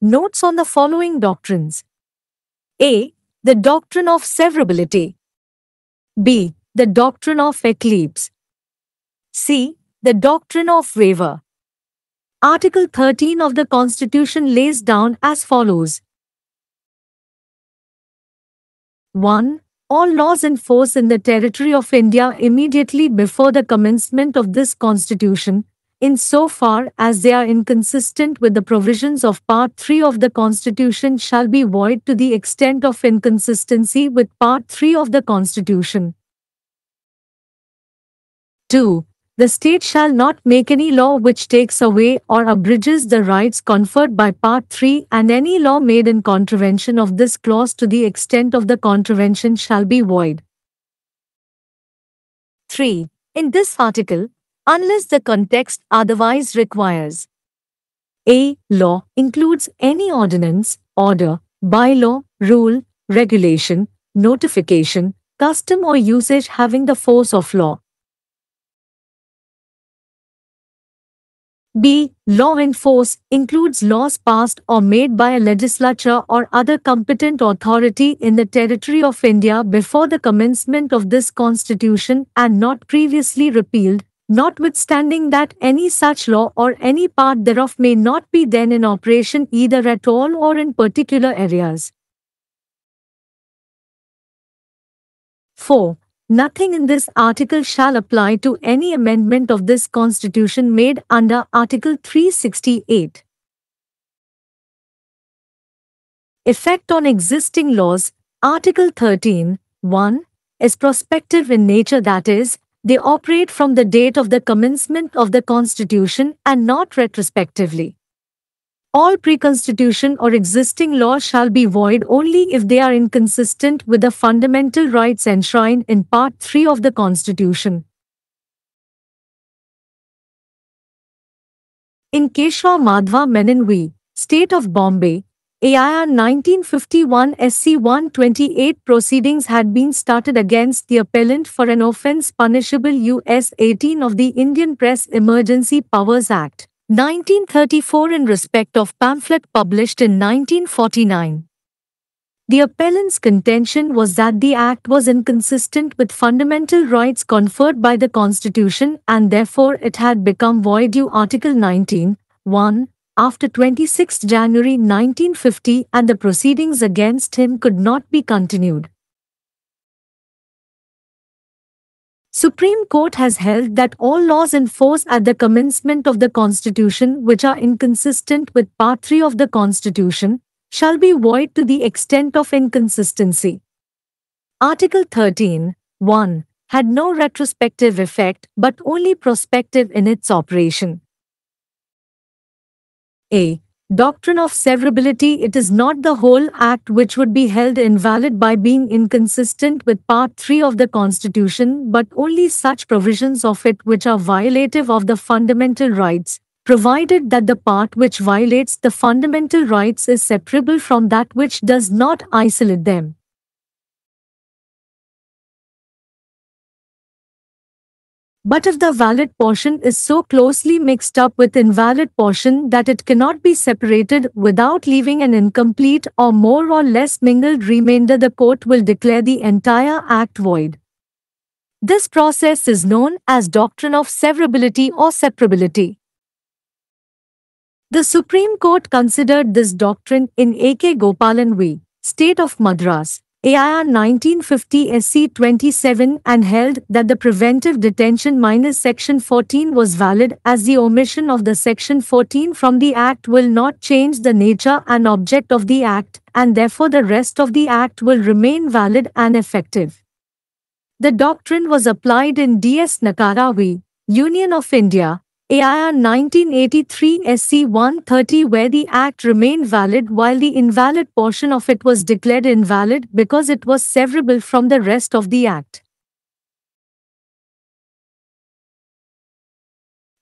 Notes on the following doctrines. A. The doctrine of severability. B. The doctrine of eclipse. C. The doctrine of waiver. Article 13 of the Constitution lays down as follows. 1. All laws in force in the territory of India immediately before the commencement of this Constitution, insofar as they are inconsistent with the provisions of Part 3 of the Constitution, shall be void to the extent of inconsistency with Part 3 of the Constitution. 2. The state shall not make any law which takes away or abridges the rights conferred by Part 3, and any law made in contravention of this clause to the extent of the contravention shall be void. 3. In this article, unless the context otherwise requires. A. Law includes any ordinance, order, bylaw, rule, regulation, notification, custom or usage having the force of law. B. Law in force includes laws passed or made by a legislature or other competent authority in the territory of India before the commencement of this Constitution and not previously repealed, notwithstanding that any such law or any part thereof may not be then in operation either at all or in particular areas. 4. Nothing in this article shall apply to any amendment of this Constitution made under Article 368. Effect on existing laws. Article 13, 1, is prospective in nature, that is, they operate from the date of the commencement of the Constitution and not retrospectively. All pre-constitution or existing laws shall be void only if they are inconsistent with the fundamental rights enshrined in Part 3 of the Constitution. In Keshava Madhva Menon v. State of Bombay, AIR 1951 SC 128 proceedings had been started against the appellant for an offence punishable US 18 of the Indian Press Emergency Powers Act 1934 in respect of pamphlet published in 1949. The appellant's contention was that the Act was inconsistent with fundamental rights conferred by the Constitution and therefore it had become void due Article 19, 1, after 26 January 1950 and the proceedings against him could not be continued. Supreme Court has held that all laws in force at the commencement of the Constitution which are inconsistent with Part 3 of the Constitution shall be void to the extent of inconsistency. Article 13, 1, had no retrospective effect but only prospective in its operation. A. Doctrine of severability. It is not the whole Act which would be held invalid by being inconsistent with Part 3 of the Constitution, but only such provisions of it which are violative of the fundamental rights, provided that the part which violates the fundamental rights is separable from that which does not isolate them. But if the valid portion is so closely mixed up with invalid portion that it cannot be separated without leaving an incomplete or more or less mingled remainder, the court will declare the entire Act void. This process is known as doctrine of severability or separability. The Supreme Court considered this doctrine in A.K. Gopalan v. State of Madras, AIR 1950 SC 27 and held that the preventive detention minus Section 14 was valid as the omission of the Section 14 from the Act will not change the nature and object of the Act and therefore the rest of the Act will remain valid and effective. The doctrine was applied in D.S. Nakara v. Union of India, AIR 1983 SC 130 where the Act remained valid while the invalid portion of it was declared invalid because it was severable from the rest of the Act.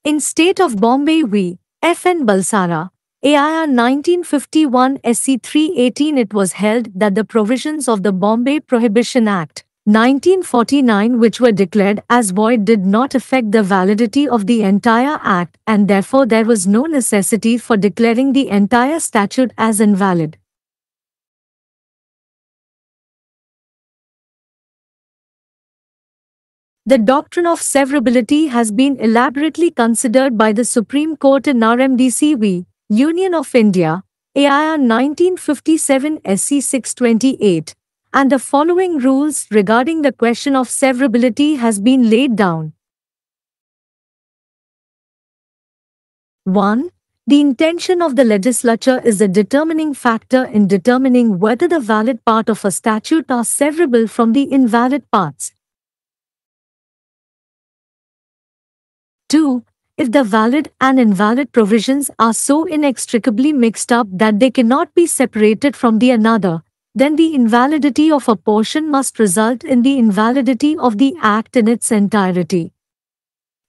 In State of Bombay v. F.N. Balsara, AIR 1951 SC 318 it was held that the provisions of the Bombay Prohibition Act 1949, which were declared as void, did not affect the validity of the entire Act, and therefore there was no necessity for declaring the entire statute as invalid. The doctrine of severability has been elaborately considered by the Supreme Court in RMDC v. Union of India, AIR 1957 SC 628, and the following rules regarding the question of severability has been laid down. 1. The intention of the legislature is the determining factor in determining whether the valid part of a statute are severable from the invalid parts. 2. If the valid and invalid provisions are so inextricably mixed up that they cannot be separated from the another, then the invalidity of a portion must result in the invalidity of the Act in its entirety.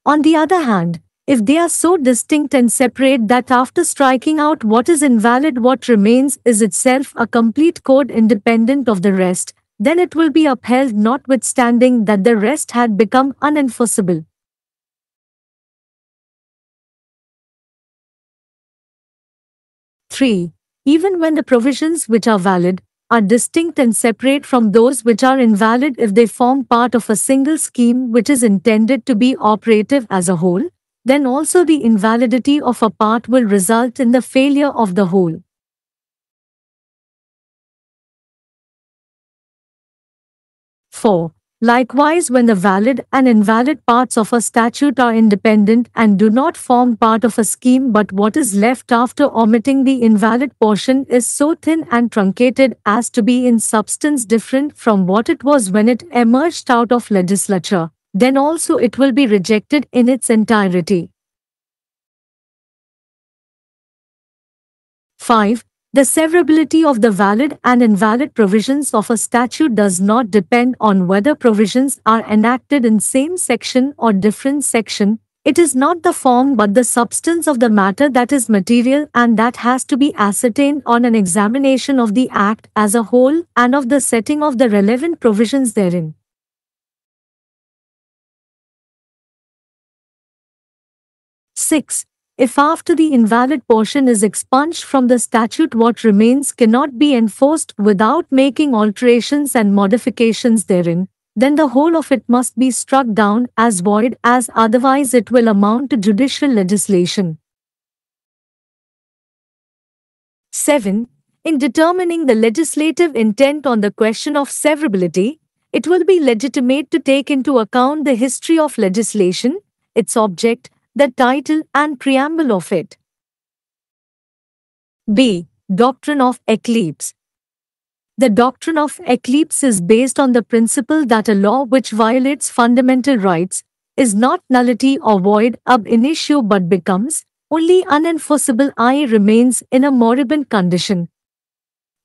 On the other hand, if they are so distinct and separate that after striking out what is invalid, what remains is itself a complete code independent of the rest, then it will be upheld notwithstanding that the rest had become unenforceable. 3. Even when the provisions which are valid are distinct and separate from those which are invalid, if they form part of a single scheme which is intended to be operative as a whole, then also the invalidity of a part will result in the failure of the whole. 4. Likewise, when the valid and invalid parts of a statute are independent and do not form part of a scheme, but what is left after omitting the invalid portion is so thin and truncated as to be in substance different from what it was when it emerged out of legislature, then also it will be rejected in its entirety. 5. The severability of the valid and invalid provisions of a statute does not depend on whether provisions are enacted in same section or different section. It is not the form but the substance of the matter that is material, and that has to be ascertained on an examination of the Act as a whole and of the setting of the relevant provisions therein. 6. If after the invalid portion is expunged from the statute, what remains cannot be enforced without making alterations and modifications therein, then the whole of it must be struck down as void, as otherwise it will amount to judicial legislation. 7. In determining the legislative intent on the question of severability, it will be legitimate to take into account the history of legislation, its object, the title and preamble of it. B. Doctrine of eclipse. The doctrine of eclipse is based on the principle that a law which violates fundamental rights is not nullity or void ab initio but becomes only unenforceable, i.e. remains in a moribund condition.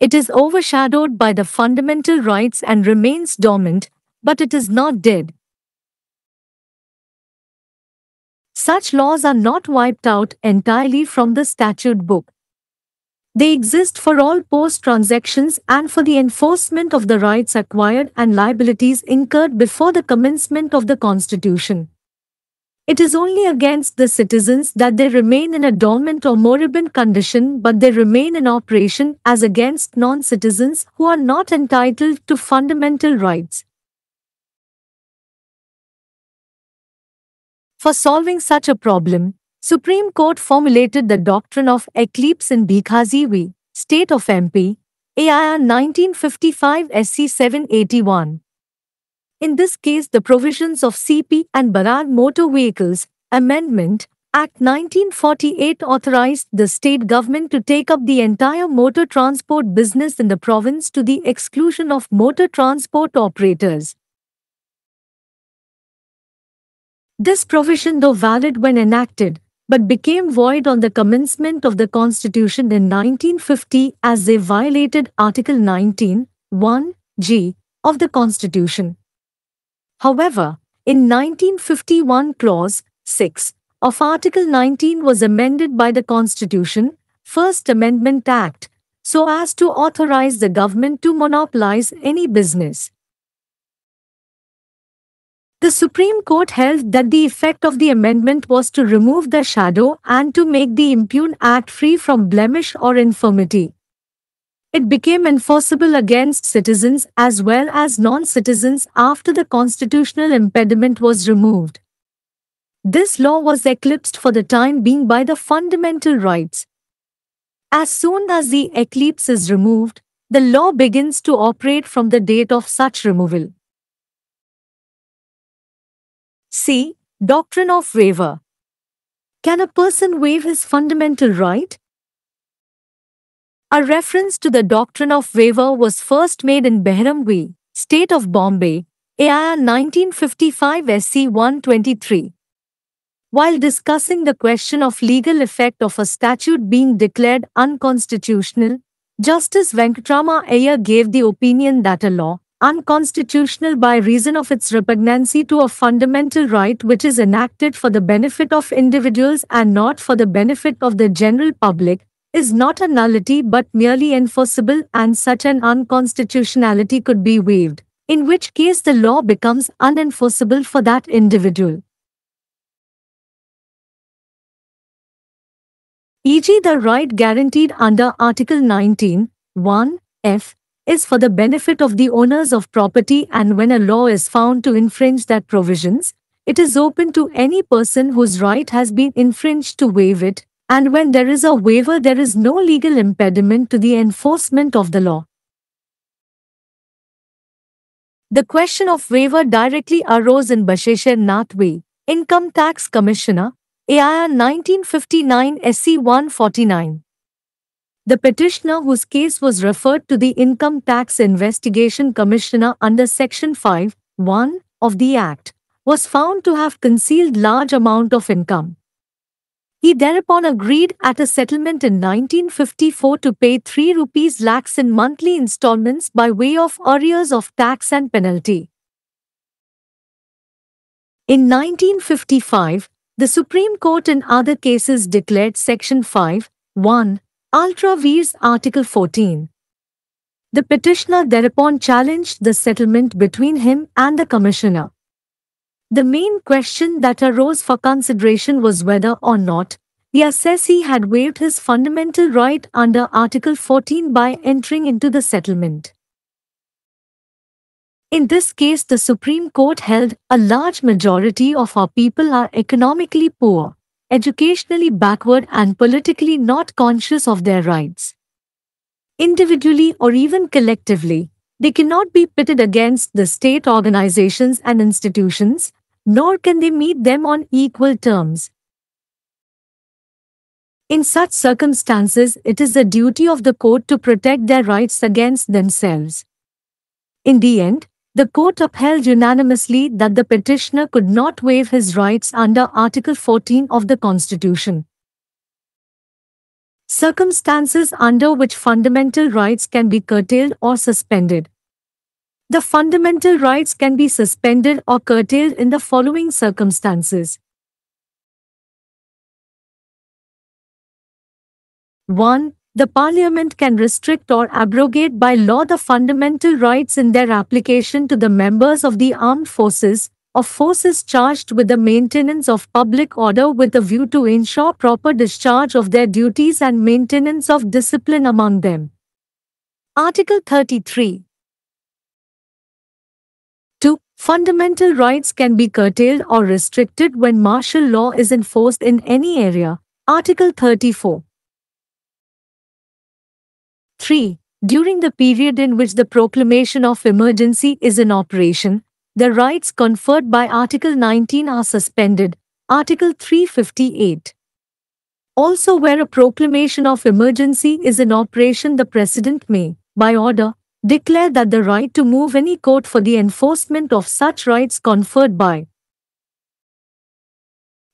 It is overshadowed by the fundamental rights and remains dormant, but it is not dead. Such laws are not wiped out entirely from the statute book. They exist for all post-transactions and for the enforcement of the rights acquired and liabilities incurred before the commencement of the Constitution. It is only against the citizens that they remain in a dormant or moribund condition, but they remain in operation as against non-citizens who are not entitled to fundamental rights. For solving such a problem, Supreme Court formulated the doctrine of eclipse in Bhikhaji v. State of MP, AIR 1955 SC 781. In this case, the provisions of CP and Bharat Motor Vehicles Amendment Act 1948 authorized the state government to take up the entire motor transport business in the province to the exclusion of motor transport operators. This provision, though valid when enacted, but became void on the commencement of the Constitution in 1950 as they violated Article 19, 1g of the Constitution. However, in 1951 Clause 6 of Article 19 was amended by the Constitution, First Amendment Act, so as to authorize the government to monopolize any business. The Supreme Court held that the effect of the amendment was to remove the shadow and to make the Impune Act free from blemish or infirmity. It became enforceable against citizens as well as non-citizens after the constitutional impediment was removed. This law was eclipsed for the time being by the fundamental rights. As soon as the eclipse is removed, the law begins to operate from the date of such removal. C. Doctrine of waiver. Can a person waive his fundamental right? A reference to the doctrine of waiver was first made in Behram v. State of Bombay, AIR 1955 SC 123. While discussing the question of legal effect of a statute being declared unconstitutional, Justice Venkatrama Iyer gave the opinion that a law, unconstitutional by reason of its repugnancy to a fundamental right which is enacted for the benefit of individuals and not for the benefit of the general public, is not a nullity but merely enforceable, and such an unconstitutionality could be waived, in which case the law becomes unenforceable for that individual. E.g., the right guaranteed under Article 19, 1, f, is for the benefit of the owners of property, and when a law is found to infringe that provisions, it is open to any person whose right has been infringed to waive it, and when there is a waiver there is no legal impediment to the enforcement of the law. The question of waiver directly arose in Basheshwar Nath V., Income Tax Commissioner, AIR 1959 SC 149. The petitioner, whose case was referred to the Income Tax Investigation Commissioner under Section 5, 1 of the Act, was found to have concealed large amount of income. He thereupon agreed at a settlement in 1954 to pay 3 lakhs in monthly installments by way of arrears of tax and penalty. In 1955, the Supreme Court in other cases declared Section 5, 1, ultra vires Article 14. The petitioner thereupon challenged the settlement between him and the Commissioner. The main question that arose for consideration was whether or not the assessee had waived his fundamental right under Article 14 by entering into the settlement. In this case, the Supreme Court held a large majority of our people are economically poor, educationally backward, and politically not conscious of their rights. Individually or even collectively, they cannot be pitted against the state organizations and institutions, nor can they meet them on equal terms. In such circumstances, it is the duty of the court to protect their rights against themselves. In the end, the court upheld unanimously that the petitioner could not waive his rights under Article 14 of the Constitution. Circumstances under which fundamental rights can be curtailed or suspended. The fundamental rights can be suspended or curtailed in the following circumstances. 1. The Parliament can restrict or abrogate by law the fundamental rights in their application to the members of the armed forces, or forces charged with the maintenance of public order with a view to ensure proper discharge of their duties and maintenance of discipline among them. Article 33. 2. Fundamental rights can be curtailed or restricted when martial law is enforced in any area. Article 34. 3. During the period in which the proclamation of emergency is in operation, the rights conferred by Article 19 are suspended. Article 358. Also, where a proclamation of emergency is in operation, the President may, by order, declare that the right to move any court for the enforcement of such rights conferred by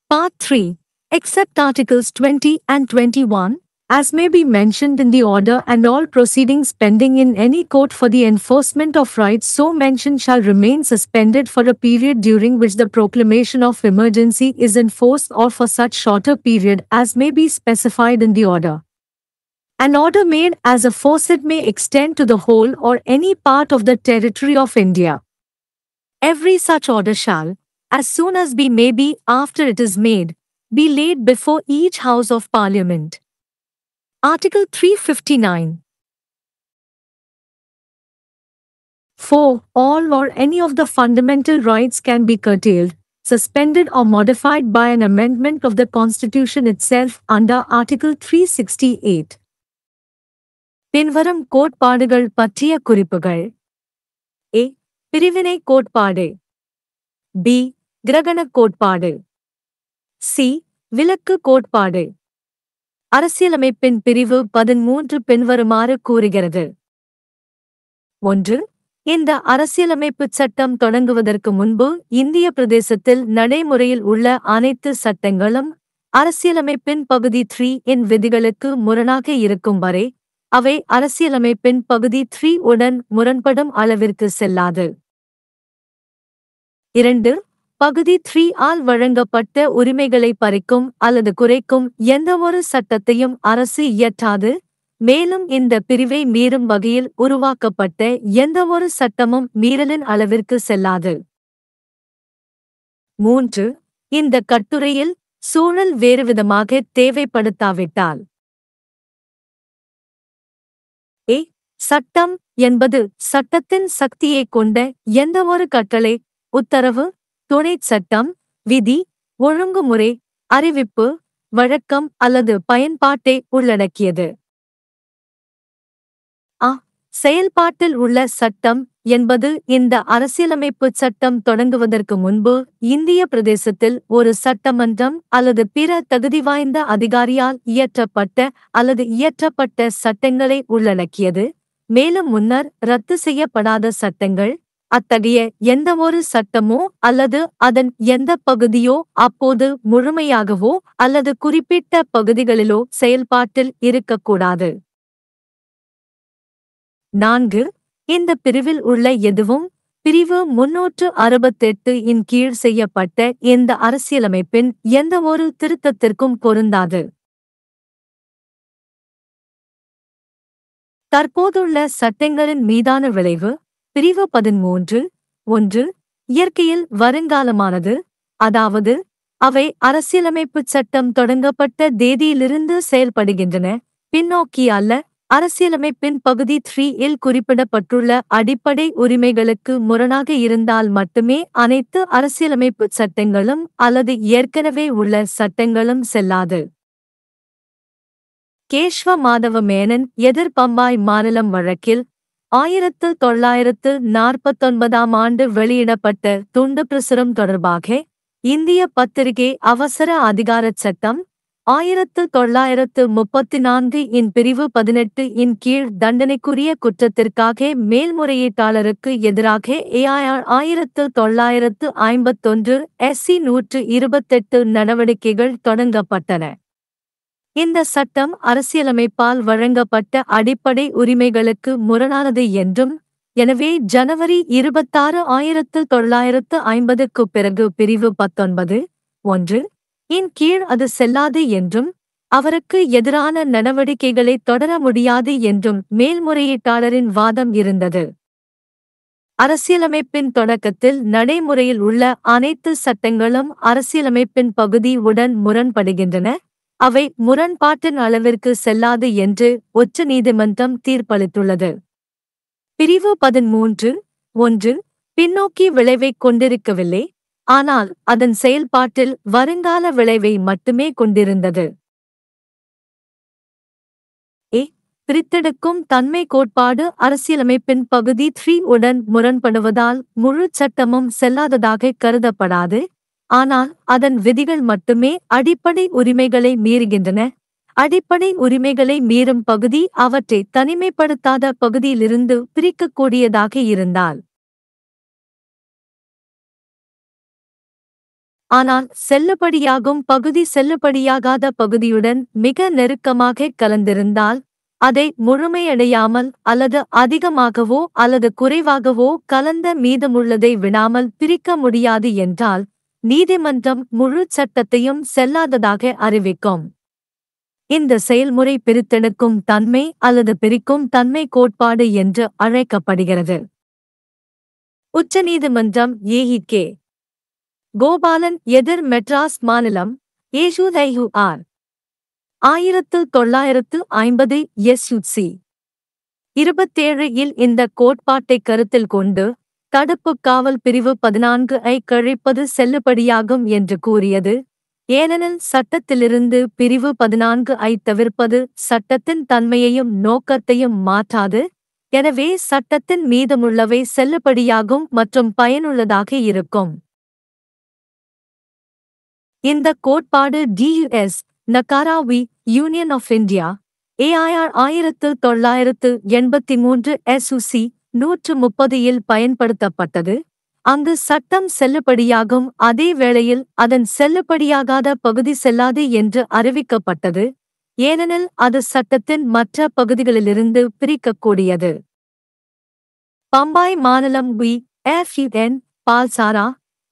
Part 3, except Articles 20 and 21, as may be mentioned in the order, and all proceedings pending in any court for the enforcement of rights so mentioned shall remain suspended for a period during which the proclamation of emergency is in force, or for such shorter period as may be specified in the order. An order made as aforesaid may extend to the whole or any part of the territory of India. Every such order shall, as soon as be may be after it is made, be laid before each House of Parliament. Article 359. 4. All or any of the fundamental rights can be curtailed, suspended or modified by an amendment of the Constitution itself under Article 368. பின்வரும் கோட்பாடுகள் பற்றிய குறிப்புகள். A. பிரிவினை கோட்பாடு. B. கிரகணக் கோட்பாடு. C. விலக்கு கோட்பாடு. அரசியலமைப்பின் பிரிவு 13 பின்வருமாறு கூறுகிறது. 1. இந்த அரசியலமைப்புச் சட்டம் தொடங்குவதற்கு முன்பு இந்திய பிரதேசத்தில் நடைமுறையில் உள்ள அனைத்து சட்டங்களும் அரசியலமைப்பின் பகுதி 3 இன் விதிகளுக்கு முரணாக இருக்கும் வரை அவை அரசியலமைப்பின் பகுதி 3 உடன் முரண்படும் அளவிற்கு செல்லாது. 2. பகுதி 3 ஆல் வழங்கப்பட்ட உரிமைகளை பறிக்கும் அல்லது குறைக்கும் எந்தவொரு சட்டத்தையும் அரசு இயற்றாது, மேலும் இந்த பிரிவை மீறும் வகையில் உருவாக்கப்பட்ட எந்தவொரு சட்டமும் மீறலின் அளவிற்கு செல்லாது. 3. இந்த கட்டுரையில் சூழல் வேறுவிதமாக தேவைப்படுத்தாவிட்டால் ஏ. சட்டம் என்பது சட்டத்தின் சக்தியைக் கொண்ட எந்தவொரு கட்டளை, உத்தரவு, துணைச் சட்டம், விதி, ஒழுங்குமுறை, அறிவிப்பு, வழக்கம் அல்லது பயன்பாட்டை உள்ளடக்கியது. அ. செயல்பாட்டில் உள்ள சட்டம் என்பது இந்த அரசியலமைப்புச் சட்டம் தொடங்குவதற்கு முன்பு இந்திய பிரதேசத்தில் ஒரு சட்டமன்றம் அல்லது பிற தகுதிவாய்ந்த அதிகாரியால் இயற்றப்பட்ட அல்லது இயற்றப்பட்ட சட்டங்களை உள்ளடக்கியது, மேலும் முன்னர் ரத்து செய்யப்படாத சட்டங்கள். அத்தகைய எந்தவொரு சட்டமோ அல்லது அதன் எந்த பகுதியோ அப்போது முழுமையாகவோ அல்லது குறிப்பிட்ட பகுதிகளிலோ செயல்பாட்டில் இருக்கக்கூடாது. 4. இந்த பிரிவில் உள்ள எதுவும் பிரிவு 368 இன் கீழ் செய்யப்பட்ட இந்த அரசியலமைப்பின் எந்தவொரு திருத்தத்திற்கும் பொருந்தாது. தற்போதுள்ள சட்டங்களின் மீதான விளைவு. பிரிவு 13. 1. இயற்கையில் வருங்காலமானது, அதாவது அவை அரசியலமைப்புச் சட்டம் தொடங்கப்பட்ட தேதியிலிருந்து செயல்படுகின்றன, பின்னோக்கி அல்ல. அரசியலமைப்பின் பகுதி 3 இல் குறிப்பிடப்பட்டுள்ள அடிப்படை உரிமைகளுக்கு முரணாக இருந்தால் மட்டுமே அனைத்து அரசியலமைப்புச் சட்டங்களும் அல்லது ஏற்கனவே உள்ள சட்டங்களும் செல்லாது. கேஷ்வ மாதவ மேனன் எதிர் பம்பாய் மாநிலம் வழக்கில் 1949 ஆண்டு வெளியிடப்பட்ட துண்டு பிரசுரம் தொடர்பாக இந்திய பத்திரிகை அவசர அதிகாரச் சட்டம் 1934 இன் பிரிவு 18 இன் கீழ் தண்டனைக்குரிய குற்றத்திற்காக மேல்முறையீட்டாளருக்கு எதிராக AIR 1951 SC 128 நடவடிக்கைகள் தொடங்கப்பட்டன. இந்த சட்டம் அரசியலமைப்பால் வழங்கப்பட்ட அடிப்படை உரிமைகளுக்கு முரணானது என்றும், எனவே ஜனவரி 26, 1950க்கு பிறகு பிரிவு 19. 1 இன் கீழ் அது செல்லாது என்றும், அவருக்கு எதிரான நடவடிக்கைகளை தொடர முடியாது என்றும் மேல்முறையீட்டாளரின் வாதம் இருந்தது. அரசியலமைப்பின் தொடக்கத்தில் நடைமுறையில் உள்ள அனைத்து சட்டங்களும் அரசியலமைப்பின் பகுதி உடன் முரண்படுகின்றன, அவை முரண்பாட்டின் அளவிற்கு செல்லாது என்று உச்ச நீதிமன்றம் தீர்ப்பளித்துள்ளது. பிரிவு 13. 1 பின்னோக்கி விளைவைக் கொண்டிருக்கவில்லை, ஆனால் அதன் செயல்பாட்டில் வருங்கால விளைவை மட்டுமே கொண்டிருந்தது. ஏ. பிரித்தெடுக்கும் தன்மை கோட்பாடு அரசியலமைப்பின் பகுதி 3 உடன் முரண்படுவதால் முழு சட்டமும் செல்லாததாக கருதப்படாது, ஆனால் அதன் விதிகள் மட்டுமே அடிப்படை உரிமைகளை மீறுகின்றன. அடிப்படை உரிமைகளை மீறும் பகுதி அவற்றை தனிமைப்படுத்தாத பகுதியிலிருந்து பிரிக்கக்கூடியதாக இருந்தால். ஆனால் செல்லுபடியாகும் பகுதி செல்லுபடியாகாத பகுதியுடன் மிக நெருக்கமாக கலந்திருந்தால், அதை முழுமையடையாமல் அல்லது அதிகமாகவோ அல்லது குறைவாகவோ கலந்த மீதமுள்ளதை விடாமல் பிரிக்க முடியாது என்றால், நீதிமன்றம் முழு சட்டத்தையும் செல்லாததாக அறிவிக்கும். இந்த செயல்முறை பிரித்தெடுக்கும் தன்மை அல்லது பிரிக்கும் தன்மை கோட்பாடு என்று அழைக்கப்படுகிறது. உச்சநீதிமன்றம் ஏஇகே கோபாலன் எதிர் மெட்ராஸ் மாநிலம் ஏசுதையுஆர் 1950 SUC 27 இல் இந்த கோட்பாட்டைக் கருத்தில் கொண்டு தடுப்புக் காவல் பிரிவு 14 ஐ கழிப்பது செல்லுபடியாகும் என்று கூறியது. ஏனெனில் சட்டத்திலிருந்து பிரிவு 14 ஐ தவிர்ப்பது சட்டத்தின் தன்மையையும் நோக்கத்தையும் மாற்றாது. எனவே சட்டத்தின் மீதமுள்ளவை செல்லுபடியாகும் மற்றும் பயனுள்ளதாக இருக்கும். இந்த கோட்பாடு DUS நகாராவி union of India AIR 1983 SUC 130 இல் பயன்படுத்தப்பட்டது. அங்கு சட்டம் செல்லுபடியாகும் அதே வேளையில் அதன் செல்லுபடியாகாத பகுதி செல்லாது என்று அறிவிக்கப்பட்டது. ஏனெனில் அது சட்டத்தின் மற்ற பகுதிகளிலிருந்து பிரிக்கக்கூடியது. பம்பாய் மாநிலம் FUN பால்சாரா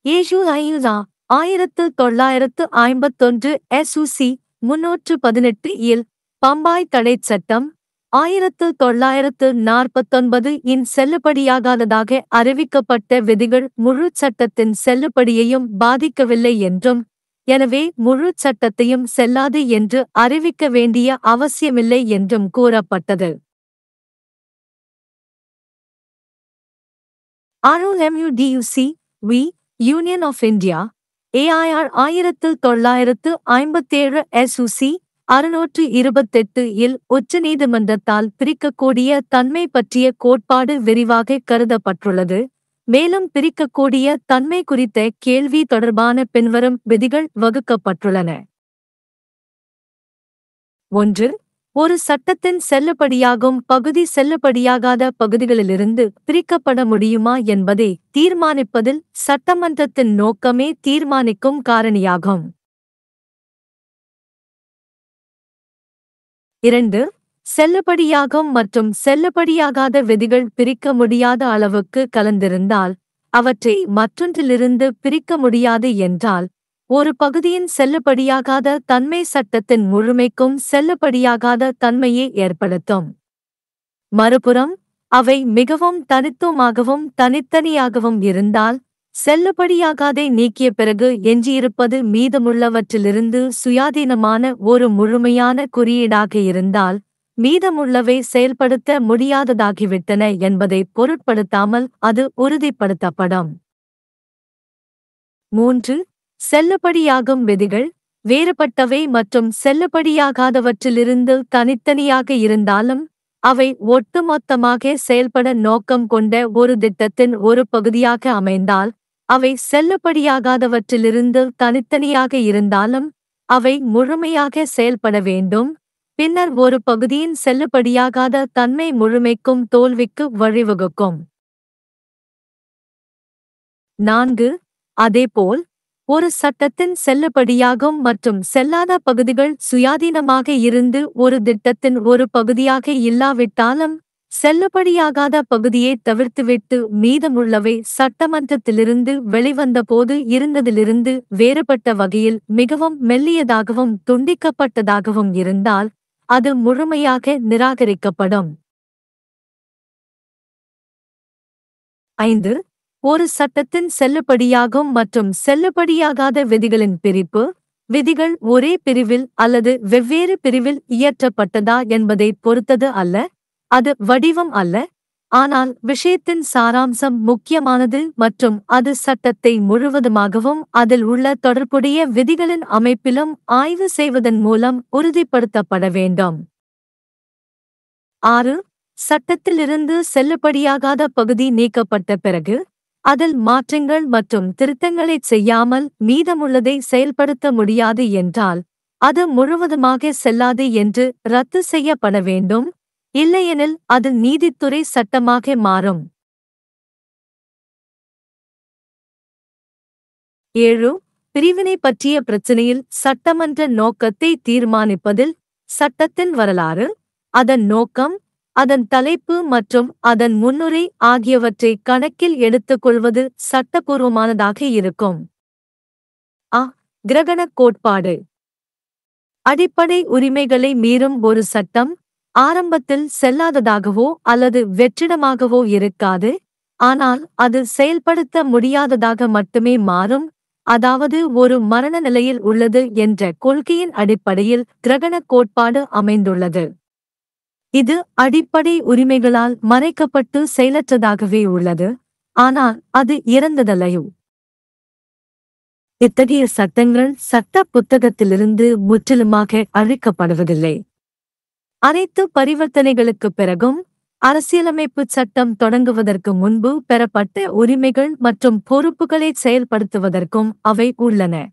ஏசுஐயுதா 1951 SUC 318 இல் பம்பாய் தடைச் சட்டம் 1949 இன் செல்லுபடியாகாததாக அறிவிக்கப்பட்ட விதிகள் முழு சட்டத்தின் செல்லுபடியையும் பாதிக்கவில்லை என்றும், எனவே முழு சட்டத்தையும் செல்லாது என்று அறிவிக்க வேண்டிய அவசியமில்லை என்றும் கூறப்பட்டது. ROMUDUC union of India AIR 1957 SUC 628 இல் உச்சநீதிமன்றத்தால் பிரிக்கக்கூடிய தன்மை பற்றிய கோட்பாடு விரிவாக கருதப்பட்டுள்ளது. மேலும் பிரிக்கக்கூடிய தன்மை குறித்த கேள்வி தொடர்பான பின்வரும் விதிகள் வகுக்கப்பட்டுள்ளன. 1. ஒரு சட்டத்தின் செல்லுபடியாகும் பகுதி செல்லுபடியாகாத பகுதிகளிலிருந்து பிரிக்கப்பட முடியுமா என்பதை தீர்மானிப்பதில் சட்டமன்றத்தின் நோக்கமே தீர்மானிக்கும் காரணியாகும். 2. செல்லுபடியாகும் மற்றும் செல்லுபடியாகாத விதிகள் பிரிக்க முடியாத அளவுக்கு கலந்திருந்தால், அவற்றை மற்றொன்றிலிருந்து பிரிக்க முடியாது என்றால், ஒரு பகுதியின் செல்லுபடியாகாத தன்மை சட்டத்தின் முழுமைக்கும் செல்லுபடியாகாத தன்மையை ஏற்படுத்தும். மறுபுறம், அவை மிகவும் தனித்துவமாகவும் தனித்தனியாகவும் இருந்தால், செல்லுபடியாகாதை நீக்கிய பிறகு எஞ்சியிருப்பது மீதமுள்ளவற்றிலிருந்து சுயாதீனமான ஒரு முழுமையான குறியீடாக இருந்தால், மீதமுள்ளவை செயல்படுத்த முடியாததாகிவிட்டன என்பதை பொருட்படுத்தாமல் அது உறுதிப்படுத்தப்படும். 3. செல்லுபடியாகும் விதிகள் வேறுபட்டவை மற்றும் செல்லுபடியாகாதவற்றிலிருந்து தனித்தனியாக இருந்தாலும், அவை ஒட்டுமொத்தமாக செயல்பட நோக்கம் கொண்ட ஒரு திட்டத்தின் ஒரு பகுதியாக அமைந்தால், அவை செல்லுபடியாகாதவற்றிலிருந்து தனித்தனியாக இருந்தாலும், அவை முழுமையாக செயல்பட வேண்டும். பின்னர் ஒரு பகுதியின் செல்லுபடியாகாத தன்மை முழுமைக்கும் தோல்விக்கு வழிவகுக்கும். 4. அதேபோல், ஒரு சட்டத்தின் செல்லுபடியாகும் மற்றும் செல்லாத பகுதிகள் சுயாதீனமாக இருந்து ஒரு திட்டத்தின் ஒரு பகுதியாக இல்லாவிட்டாலும், செல்லுபடியாகாத பகுதியை தவிர்த்துவிட்டு மீதமுள்ளவை சட்டமன்றத்திலிருந்து வெளிவந்தபோது இருந்ததிலிருந்து வேறுபட்ட வகையில் மிகவும் மெல்லியதாகவும் துண்டிக்கப்பட்டதாகவும் இருந்தால், அது முழுமையாக நிராகரிக்கப்படும். 5. ஒரு சட்டத்தின் செல்லுபடியாகும் மற்றும் செல்லுபடியாகாத விதிகளின் பிரிப்பு, விதிகள் ஒரே பிரிவில் அல்லது வெவ்வேறு பிரிவில் இயற்றப்பட்டதா என்பதைப் பொறுத்தது அல்ல. அது வடிவம் அல்ல, ஆனால் விஷயத்தின் சாராம்சம் முக்கியமானது மற்றும் அது சட்டத்தை முழுவதுமாகவும் அதில் உள்ள தொடர்புடைய விதிகளின் அமைப்பிலும் ஆய்வு செய்வதன் மூலம் உறுதிப்படுத்தப்பட வேண்டும். 6. சட்டத்திலிருந்து செல்லுபடியாகாத பகுதி நீக்கப்பட்ட பிறகு, அதில் மாற்றங்கள் மற்றும் திருத்தங்களைச் செய்யாமல் மீதமுள்ளதை செயல்படுத்த முடியாது என்றால், அது முழுவதுமாக செல்லாது என்று ரத்து செய்யப்பட வேண்டும். இல்லையெனில் அது நீதித்துறை சட்டமாக மாறும். 7. பிரிவினை பற்றிய பிரச்சினையில் சட்டமன்ற நோக்கத்தை தீர்மானிப்பதில் சட்டத்தின் வரலாறு, அதன் நோக்கம், அதன் தலைப்பு மற்றும் அதன் முன்னுரை ஆகியவற்றை கணக்கில் எடுத்துக்கொள்வது சட்டபூர்வமானதாக இருக்கும். கிரகணக் கோட்பாடு. அடிப்படை உரிமைகளை மீறும் ஒரு சட்டம் ஆரம்பத்தில் செல்லாததாகவோ அல்லது வெற்றிடமாகவோ இருக்காது. ஆனால் அது செயல்படுத்த முடியாததாக மட்டுமே மாறும், அதாவது ஒரு மரண நிலையில் உள்ளது என்ற கொள்கையின் அடிப்படையில் கிரகணக் கோட்பாடு அமைந்துள்ளது. இது அடிப்படை உரிமைகளால் மறைக்கப்பட்டு செயலற்றதாகவே உள்ளது, ஆனால் அது இறந்ததல்லையோ. இத்தகைய சட்டங்கள் சட்ட புத்தகத்திலிருந்து முற்றிலுமாக அழிக்கப்படுவதில்லை. அனைத்து பரிவர்த்தனைகளுக்குப் பிறகும், அரசியலமைப்புச் சட்டம் தொடங்குவதற்கு முன்பு பெறப்பட்ட உரிமைகள் மற்றும் பொறுப்புகளை செயல்படுத்துவதற்கும் அவை உள்ளன.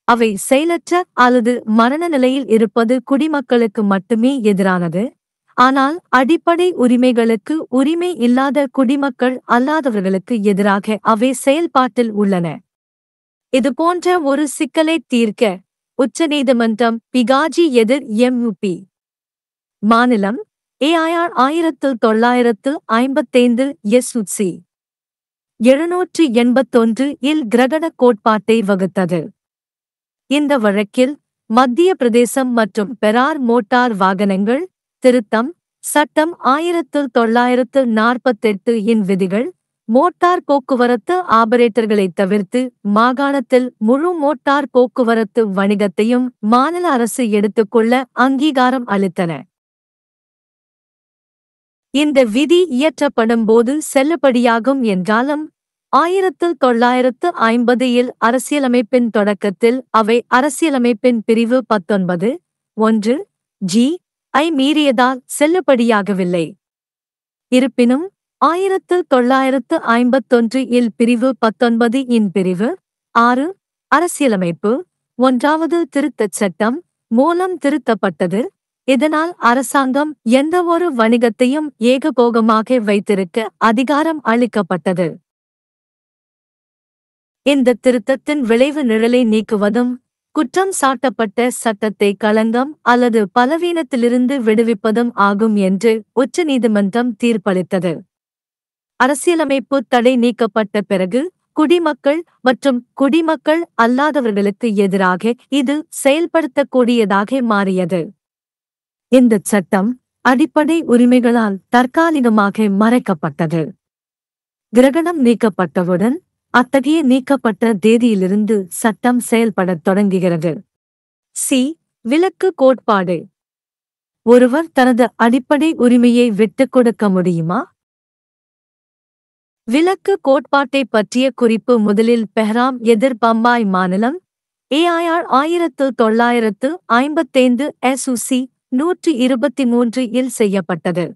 அவை செயலற்ற அல்லது மரண நிலையில் இருப்பது குடிமக்களுக்கு மட்டுமே எதிரானது, ஆனால் அடிப்படை உரிமைகளுக்கு உரிமை இல்லாத குடிமக்கள் அல்லாதவர்களுக்கு எதிராக அவை செயல்பாட்டில் உள்ளன. இதுபோன்ற ஒரு சிக்கலைத் தீர்க்க உச்சநீதிமன்றம் பிகாஜி எதிர் எம்.யு.பி. மாநிலம் ஏ.ஐ.ஆர். 1955 எஸ்.சி. 781 இல் கிரகணக் கோட்பாட்டை வகுத்தது. இந்த வழக்கில் மத்திய பிரதேசம் மற்றும் பெரார் மோட்டார் வாகனங்கள் திருத்தம் சட்டம் 1948 இன் விதிகள், மோட்டார் போக்குவரத்து ஆபரேட்டர்களைத் தவிர்த்து மாகாணத்தில் முழு மோட்டார் போக்குவரத்து வணிகத்தையும் மாநில அரசு எடுத்துக்கொள்ள அங்கீகாரம் அளித்தன. இந்த விதி இயற்றப்படும் போது செல்லுபடியாகும் என்றாலும், 1950 இல் அரசியலமைப்பின் தொடக்கத்தில் அவை அரசியலமைப்பின் பிரிவு 19(1) ஜி ஐ மீறியதால் செல்லுபடியாகவில்லை. இருப்பினும் 1951 இல் பிரிவு 19 இன் பிரிவு 6 அரசியலமைப்பு 1வது திருத்தச் சட்டம் மூலம் திருத்தப்பட்டது. இதனால் அரசாங்கம் எந்தவொரு வணிகத்தையும் ஏகபோகமாக வைத்திருக்க அதிகாரம் அளிக்கப்பட்டது. இந்த திருத்தத்தின் விளைவு நிழலை நீக்குவதும், குற்றம் சாட்டப்பட்ட சட்டத்தை களங்கம் அல்லது பலவீனத்திலிருந்து விடுவிப்பதும் ஆகும் என்று உச்சநீதிமன்றம் தீர்ப்பளித்தது. அரசியலமைப்பு தடை நீக்கப்பட்ட பிறகு குடிமக்கள் மற்றும் குடிமக்கள் அல்லாதவர்களுக்கு எதிராக இது செயல்படுத்தக்கூடியதாக மாறியது. இந்தச் சட்டம் அடிப்படை உரிமைகளால் தற்காலிகமாக மறைக்கப்பட்டது. கிரகணம் நீக்கப்பட்டவுடன் அத்தகைய நீக்கப்பட்ட தேதியிலிருந்து சட்டம் செயல்படத் தொடங்குகிறது. விலக்கு கோட்பாடு. ஒருவர் தனது அடிப்படை உரிமையை விட்டுக் கொடுக்க முடியுமா? விலக்கு கோட்பாட்டைப் பற்றிய குறிப்பு முதலில் பெஹ்ராம் எதிர் பம்பாய் மாநிலம் ஏ.ஐ.ஆர். 1955 எஸ்.சி. 123 இல் செய்யப்பட்டது.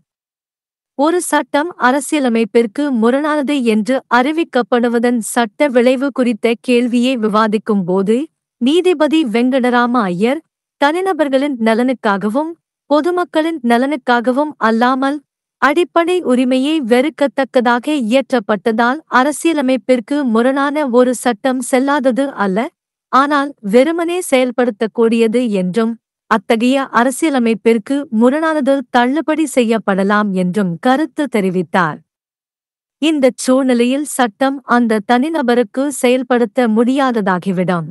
ஒரு சட்டம் அரசியலமைப்பிற்கு முரணானது என்று அறிவிக்கப்படுவதன் சட்ட விளைவு குறித்த கேள்வியை விவாதிக்கும் போது நீதிபதி வெங்கடராம ஐயர், தனிநபர்களின் நலனுக்காகவும் பொதுமக்களின் நலனுக்காகவும் அல்லாமல் அடிப்படை உரிமையை வெறுக்கத்தக்கதாக இயற்றப்பட்டதால் அரசியலமைப்பிற்கு முரணான ஒரு சட்டம் செல்லாதது அல்ல, ஆனால் வெறுமனே செயல்படுத்தக்கூடியது என்றும், அத்தகைய அரசியலமைப்பிற்கு முரணானது தள்ளுபடி செய்யப்படலாம் என்றும் கருத்து தெரிவித்தார். இந்தச் சூழ்நிலையில் சட்டம் அந்த தனிநபருக்கு செயல்படுத்த முடியாததாகிவிடும்.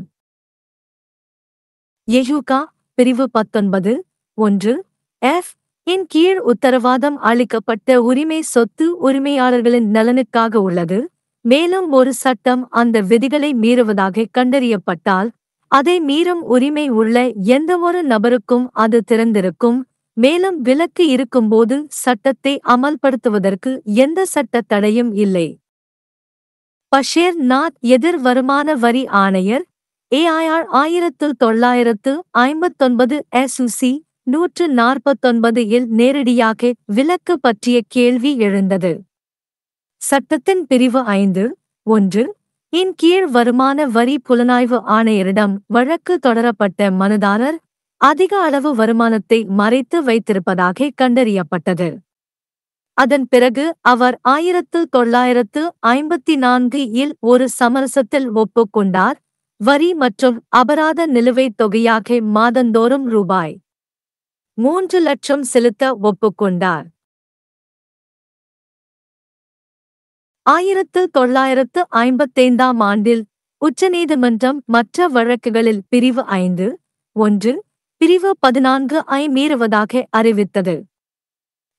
எ.யு.கா. பிரிவு 19(1) எஃப் இன் கீழ் உத்தரவாதம் அளிக்கப்பட்ட உரிமை சொத்து உரிமையாளர்களின் நலனுக்காக உள்ளது. மேலும் ஒரு சட்டம் அந்த விதிகளை மீறுவதாக கண்டறியப்பட்டால் அதை மீறும் உரிமை உள்ள எந்தவொரு நபருக்கும் அது திறந்திருக்கும். மேலும் விலக்கு இருக்கும்போது சட்டத்தை அமல்படுத்துவதற்கு எந்த சட்ட தடையும் இல்லை. பஷீர் நாத் எதிர் வருமான வரி ஆணையர் ஏ.ஐ.ஆர். 1959 எஸ்.சி. 149 இல் நேரடியாக விலக்கு பற்றிய கேள்வி எழுந்தது. சட்டத்தின் பிரிவு 5(1) இன் கீழ் வருமான வரி புலனாய்வு ஆணையரிடம் வழக்கு தொடரப்பட்ட மனுதாரர் அதிக அளவு வருமானத்தை மறைத்து வைத்திருப்பதாக கண்டறியப்பட்டது. அதன் பிறகு அவர் 1954 இல் ஒரு சமரசத்தில் ஒப்புக்கொண்டார். வரி மற்றும் அபராத நிலுவைத் தொகையாக மாதந்தோறும் ரூபாய் 3 லட்சம் செலுத்த ஒப்புக்கொண்டார். 1955 ஆண்டில் உச்சநீதிமன்றம் மற்ற வழக்குகளில் பிரிவு 5(1) பிரிவு 14 ஐ மீறுவதாக அறிவித்தது.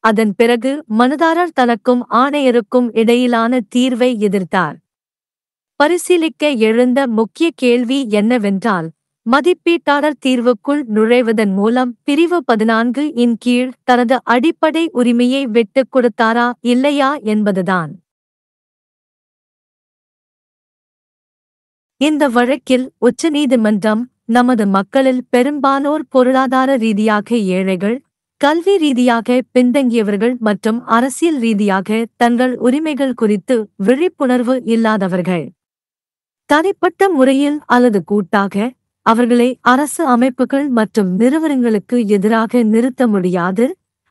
அதன் பிறகு மனுதாரர் தனக்கும் ஆணையருக்கும் இடையிலான தீர்வை எதிர்த்தார். பரிசீலிக்க எழுந்த முக்கிய கேள்வி என்னவென்றால், மதிப்பீட்டாளர் தீர்வுக்குள் நுழைவதன் மூலம் பிரிவு 14 இன் கீழ் தனது அடிப்படை உரிமையை விட்டுக் கொடுத்தாரா இல்லையா என்பதுதான். இந்த வழக்கில் உச்சநீதிமன்றம், நமது மக்களில் பெரும்பாலோர் பொருளாதார ரீதியாக ஏழைகள், கல்வி ரீதியாக பின்தங்கியவர்கள் மற்றும் அரசியல் ரீதியாக தங்கள் உரிமைகள் குறித்து விழிப்புணர்வு இல்லாதவர்கள், தனிப்பட்ட முறையில் அல்லது கூட்டாக அவர்களை அரசு அமைப்புகள் மற்றும் நிறுவனங்களுக்கு எதிராக நிறுத்த முடியாது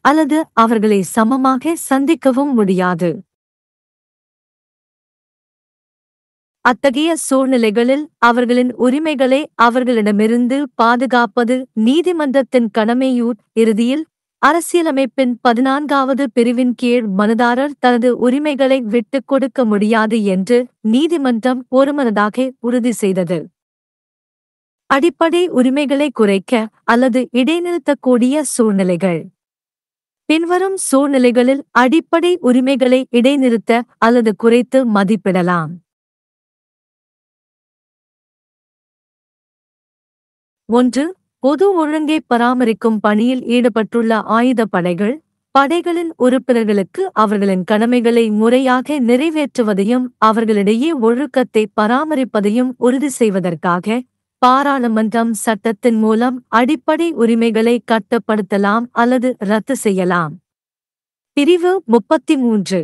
அல்லது அவர்களை சமமாக சந்திக்கவும் முடியாது. அத்தகைய சூழ்நிலைகளில் அவர்களின் உரிமைகளை அவர்களிடமிருந்து பாதுகாப்பது நீதிமன்றத்தின் கடமையூர். இறுதியில் அரசியலமைப்பின் 14வது பிரிவின் கீழ் மனுதாரர் தனது உரிமைகளை விட்டுக் கொடுக்க முடியாது என்று நீதிமன்றம் ஒருமனதாக உறுதி செய்தது. அடிப்படை உரிமைகளை குறைக்க அல்லது இடைநிறுத்தக்கூடிய சூழ்நிலைகள். பின்வரும் சூழ்நிலைகளில் அடிப்படை உரிமைகளை இடைநிறுத்த அல்லது குறைத்து மதிப்பிடலாம். 1. பொது ஒழுங்கை பராமரிக்கும் பணியில் ஈடுபட்டுள்ள ஆயுதப் படைகள், படைகளின் உறுப்பினர்களுக்கு அவர்களின் கடமைகளை முறையாக நிறைவேற்றுவதையும் அவர்களிடையே ஒழுக்கத்தை பராமரிப்பதையும் உறுதி செய்வதற்காக பாராளுமன்றம் சட்டத்தின் மூலம் அடிப்படை உரிமைகளை கட்டுப்படுத்தலாம் அல்லது ரத்து செய்யலாம். பிரிவு 33.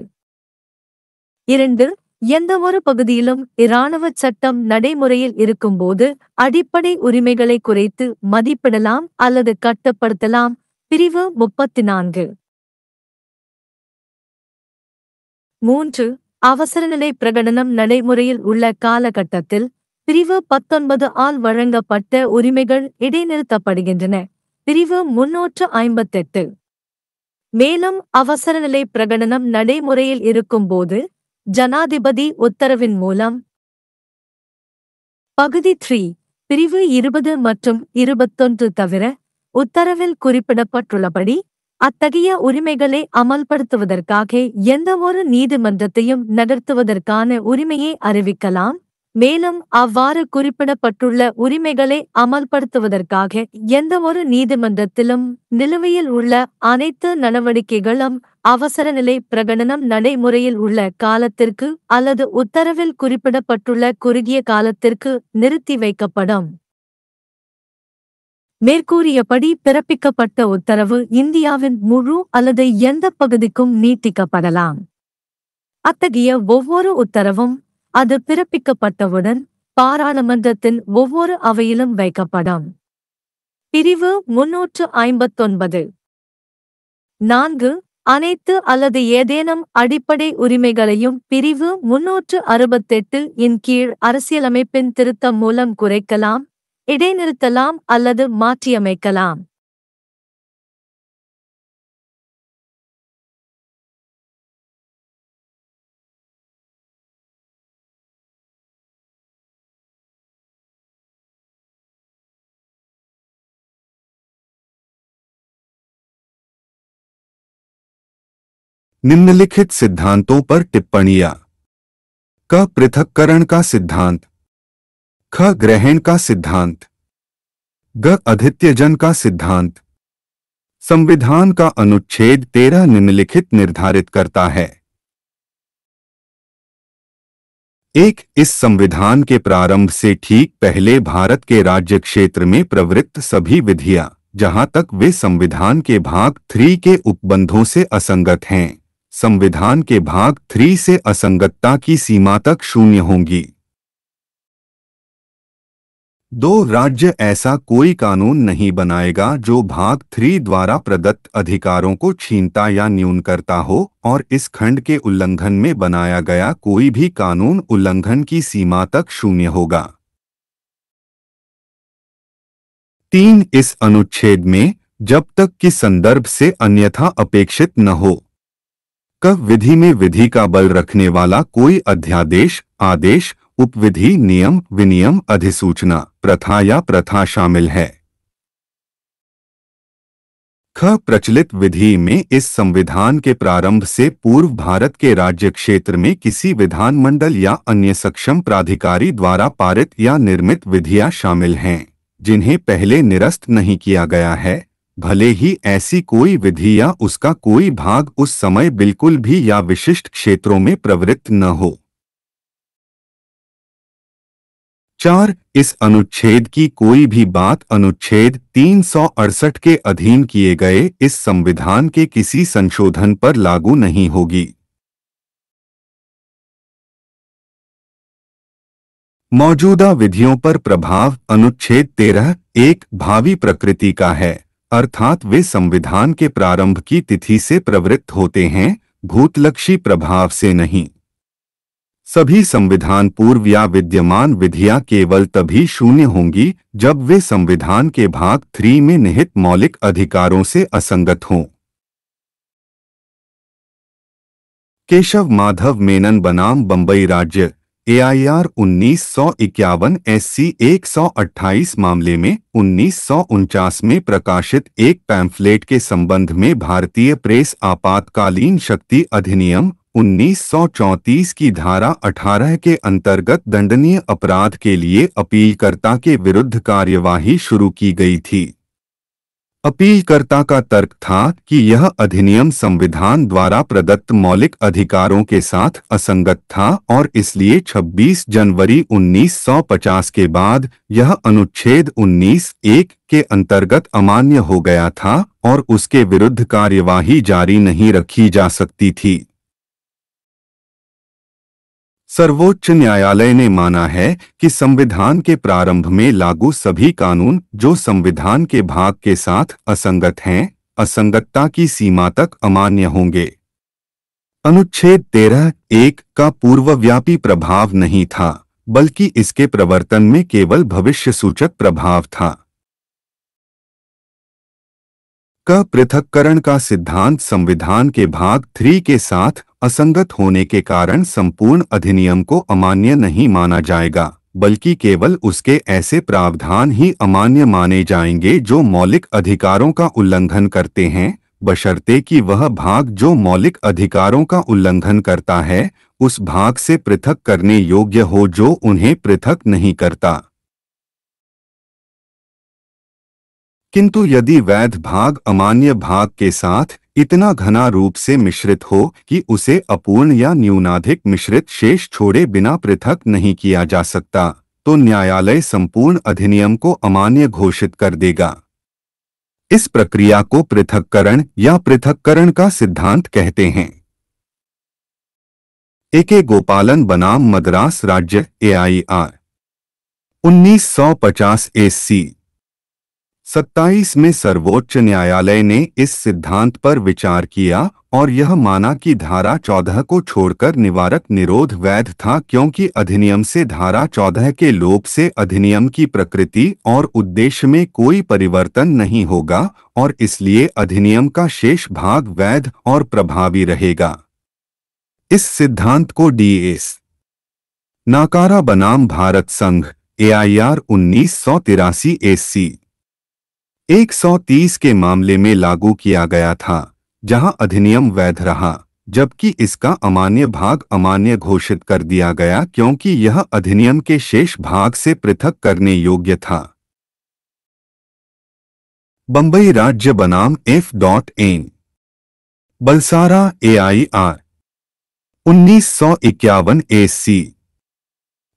2. எந்தவொரு பகுதியிலும் இராணுவச் சட்டம் நடைமுறையில் இருக்கும்போது அடிப்படை உரிமைகளை குறைத்து மதிப்பிடலாம் அல்லது கட்டுப்படுத்தலாம். பிரிவு 34. 3. அவசரநிலை பிரகடனம் நடைமுறையில் உள்ள காலகட்டத்தில் பிரிவு 19 ஆல் வழங்கப்பட்ட உரிமைகள் இடைநிறுத்தப்படுகின்றன. பிரிவு 358. மேலும் அவசரநிலை பிரகடனம் நடைமுறையில் இருக்கும்போது ஜனாதிபதி உத்தரவின் மூலம் பகுதி 3 பிரிவு 20 மற்றும் 21 தவிர உத்தரவில் குறிப்பிடப்பட்டுள்ளபடி அத்தகைய உரிமைகளை அமல்படுத்துவதற்காக எந்தவொரு நீதிமன்றத்தையும் நகர்த்துவதற்கான உரிமையை அறிவிக்கலாம். மேலும் அவ்வாறு குறிப்பிடப்பட்டுள்ள உரிமைகளை அமல்படுத்துவதற்காக எந்தவொரு நீதிமன்றத்திலும் நிலுவையில் உள்ள அனைத்து நடவடிக்கைகளும் அவசரநிலை பிரகடனம் நடைமுறையில் உள்ள காலத்திற்கு அல்லது உத்தரவில் குறிப்பிடப்பட்டுள்ள குறுகிய காலத்திற்கு நிறுத்தி வைக்கப்படும். மேற்கூறியபடி பிறப்பிக்கப்பட்ட உத்தரவு இந்தியாவின் முழு அல்லது எந்த பகுதிக்கும் நீட்டிக்கப்படலாம். அத்தகைய ஒவ்வொரு உத்தரவும் அது பிறப்பிக்கப்பட்டவுடன் பாராளுமன்றத்தின் ஒவ்வொரு அவையிலும் வைக்கப்படும். பிரிவு 359. 4. அனைத்து அல்லது ஏதேனும் அடிப்படை உரிமைகளையும் பிரிவு 368 இன் கீழ் அரசியலமைப்பின் திருத்தம் மூலம் குறைக்கலாம், இடைநிறுத்தலாம் அல்லது மாற்றியமைக்கலாம். निम्नलिखित सिद्धांतों पर टिप्पणियां। क. पृथक्करण का सिद्धांत। ख. ग्रहण का सिद्धांत। ग. अधित्यजन का सिद्धांत। संविधान का अनुच्छेद 13 निम्नलिखित निर्धारित करता है। 1. इस संविधान के प्रारंभ से ठीक पहले भारत के राज्य क्षेत्र में प्रवृत्त सभी विधियां, जहां तक वे संविधान के भाग 3 के उपबंधों से असंगत हैं, संविधान के भाग 3 से असंगतता की सीमा तक शून्य होंगी। 2. राज्य ऐसा कोई कानून नहीं बनाएगा जो भाग 3 द्वारा प्रदत्त अधिकारों को छीनता या न्यून करता हो, और इस खंड के उल्लंघन में बनाया गया कोई भी कानून उल्लंघन की सीमा तक शून्य होगा। 3. इस अनुच्छेद में जब तक कि संदर्भ से अन्यथा अपेक्षित न हो, क. विधि में विधि का बल रखने वाला कोई अध्यादेश, आदेश, उपविधि, नियम, विनियम, अधिसूचना, प्रथा या प्रथा शामिल है। ख प्रचलित विधि में इस संविधान के प्रारंभ से पूर्व भारत के राज्य क्षेत्र में किसी विधानमंडल या अन्य सक्षम प्राधिकारी द्वारा पारित या निर्मित विधियां शामिल हैं जिन्हें पहले निरस्त नहीं किया गया है, भले ही ऐसी कोई विधि या उसका कोई भाग उस समय बिल्कुल भी या विशिष्ट क्षेत्रों में प्रवृत्त न हो। 4. इस अनुच्छेद की कोई भी बात अनुच्छेद 368 के अधीन किए गए इस संविधान के किसी संशोधन पर लागू नहीं होगी। मौजूदा विधियों पर प्रभाव अनुच्छेद 13(1) भावी प्रकृति का है, अर्थात वे संविधान के प्रारंभ की तिथि से प्रवृत्त होते हैं, भूतलक्षी प्रभाव से नहीं। सभी संविधान पूर्व या विद्यमान विधियां केवल तभी शून्य होंगी जब वे संविधान के भाग 3 में निहित मौलिक अधिकारों से असंगत हों। केशव माधव मेनन बनाम बंबई राज्य AIR 1951 SC 128 मामले में 1949 में प्रकाशित एक पैम्फलेट के संबंध में भारतीय प्रेस आपातकालीन शक्ति अधिनियम 1934 की धारा 18 के अंतर्गत दंडनीय अपराध के लिए अपीलकर्ता के विरुद्ध कार्यवाही शुरू की गई थी। अपीलकर्ता का तर्क था कि यह अधिनियम संविधान द्वारा प्रदत्त मौलिक अधिकारों के साथ असंगत था और इसलिए 26 जनवरी 1950 के बाद यह अनुच्छेद 19(1) के अंतर्गत अमान्य हो गया था और उसके विरुद्ध कार्यवाही जारी नहीं रखी जा सकती थी। सर्वोच्च न्यायालय ने माना है कि संविधान के प्रारंभ में लागू सभी कानून जो संविधान के भाग के साथ असंगत हैं, असंगतता की सीमा तक अमान्य होंगे। अनुच्छेद 13(1) का पूर्वव्यापी प्रभाव नहीं था, बल्कि इसके प्रवर्तन में केवल भविष्यसूचक प्रभाव था। क पृथक्करण का सिद्धांत संविधान के भाग 3 के साथ असंगत होने के कारण संपूर्ण अधिनियम को अमान्य नहीं माना जाएगा, बल्कि केवल उसके ऐसे प्रावधान ही अमान्य माने जाएंगे जो मौलिक अधिकारों का उल्लंघन करते हैं, बशर्ते कि वह भाग जो मौलिक अधिकारों का उल्लंघन करता है उस भाग से पृथक करने योग्य हो जो उन्हें पृथक नहीं करता। किंतु यदि वैध भाग अमान्य भाग के साथ इतना घना रूप से मिश्रित हो कि उसे अपूर्ण या न्यूनाधिक मिश्रित शेष छोड़े बिना पृथक नहीं किया जा सकता, तो न्यायालय संपूर्ण अधिनियम को अमान्य घोषित कर देगा। इस प्रक्रिया को पृथक्करण या पृथक्करण का सिद्धांत कहते हैं। A.K. गोपालन बनाम मद्रास राज्य AIR 1950 SC 27 में सर्वोच्च न्यायालय ने इस सिद्धांत पर विचार किया और यह माना कि धारा 14 को छोड़कर निवारक निरोध वैध था क्योंकि अधिनियम से धारा 14 के लोप से अधिनियम की प्रकृति और उद्देश्य में कोई परिवर्तन नहीं होगा और इसलिए अधिनियम का शेष भाग वैध और प्रभावी रहेगा। इस सिद्धांत को DS नाकारा बनाम भारत संघ AIR 1983 SC 130 के मामले में लागू किया गया था, जहां अधिनियम वैध रहा जबकि इसका अमान्य भाग अमान्य घोषित कर दिया गया क्योंकि यह अधिनियम के शेष भाग से पृथक करने योग्य था। बंबई राज्य बनाम F.N. बलसारा AIR 1951 SC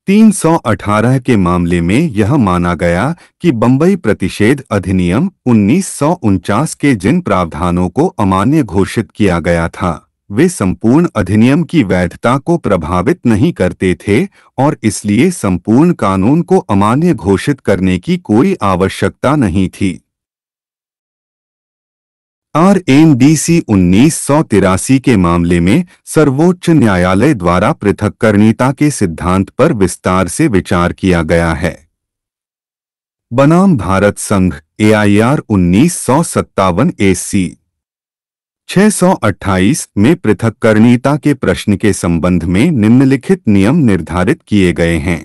318 के मामले में यह माना गया कि बंबई प्रतिषेध अधिनियम 1949 के जिन प्रावधानों को अमान्य घोषित किया गया था वे संपूर्ण अधिनियम की वैधता को प्रभावित नहीं करते थे और इसलिए संपूर्ण कानून को अमान्य घोषित करने की कोई आवश्यकता नहीं थी। RNDC 1983 के मामले में सर्वोच्च न्यायालय द्वारा पृथक्करणीयता के सिद्धांत पर विस्तार से विचार किया गया है। बनाम भारत संघ AIR 1957 SC 628 में पृथक्करणीयता के प्रश्न के संबंध में निम्नलिखित नियम निर्धारित किए गए हैं।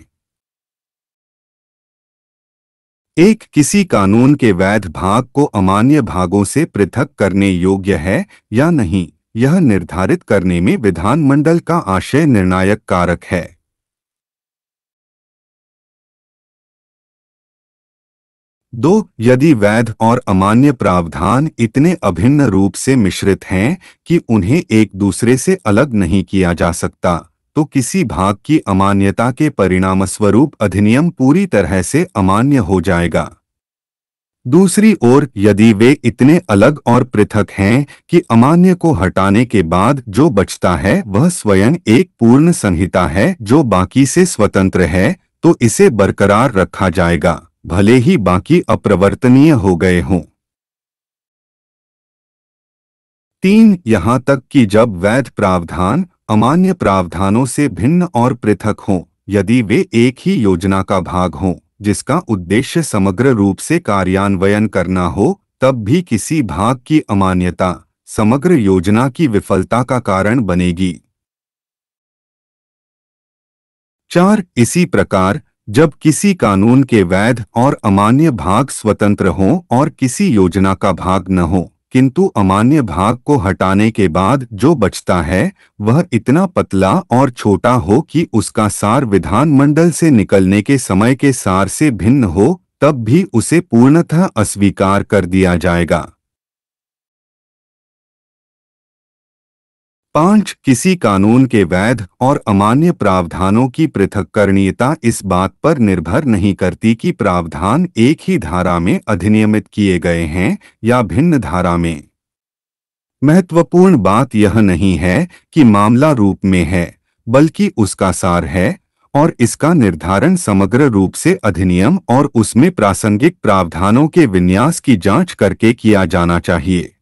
एक किसी कानून के वैध भाग को अमान्य भागों से पृथक करने योग्य है या नहीं, यह निर्धारित करने में विधानमंडल का आशय निर्णायक कारक है। 2. यदि वैध और अमान्य प्रावधान इतने अभिन्न रूप से मिश्रित हैं कि उन्हें एक दूसरे से अलग नहीं किया जा सकता, तो किसी भाग की अमान्यता के परिणामस्वरूप अधिनियम पूरी तरह से अमान्य हो जाएगा। दूसरी ओर, यदि वे इतने अलग और पृथक हैं कि अमान्य को हटाने के बाद जो बचता है वह स्वयं एक पूर्ण संहिता है जो बाकी से स्वतंत्र है, तो इसे बरकरार रखा जाएगा, भले ही बाकी अप्रवर्तनीय हो गए हों। 3. यहाँ तक कि जब वैध प्रावधान अमान्य प्रावधानों से भिन्न और पृथक हों, यदि वे एक ही योजना का भाग हों जिसका उद्देश्य समग्र रूप से कार्यान्वयन करना हो, तब भी किसी भाग की अमान्यता समग्र योजना की विफलता का कारण बनेगी। 4. इसी प्रकार जब किसी कानून के वैध और अमान्य भाग स्वतंत्र हों और किसी योजना का भाग न हो, किंतु अमान्य भाग को हटाने के बाद जो बचता है वह इतना पतला और छोटा हो कि उसका सार विधानमंडल से निकलने के समय के सार से भिन्न हो, तब भी उसे पूर्णतः अस्वीकार कर दिया जाएगा। 5. किसी कानून के वैध और अमान्य प्रावधानों की पृथक्करणीयता इस बात पर निर्भर नहीं करती कि प्रावधान एक ही धारा में अधिनियमित किए गए हैं या भिन्न धारा में। महत्वपूर्ण बात यह नहीं है कि मामला रूप में है, बल्कि उसका सार है, और इसका निर्धारण समग्र रूप से अधिनियम और उसमें प्रासंगिक प्रावधानों के विन्यास की जांच करके किया जाना चाहिए।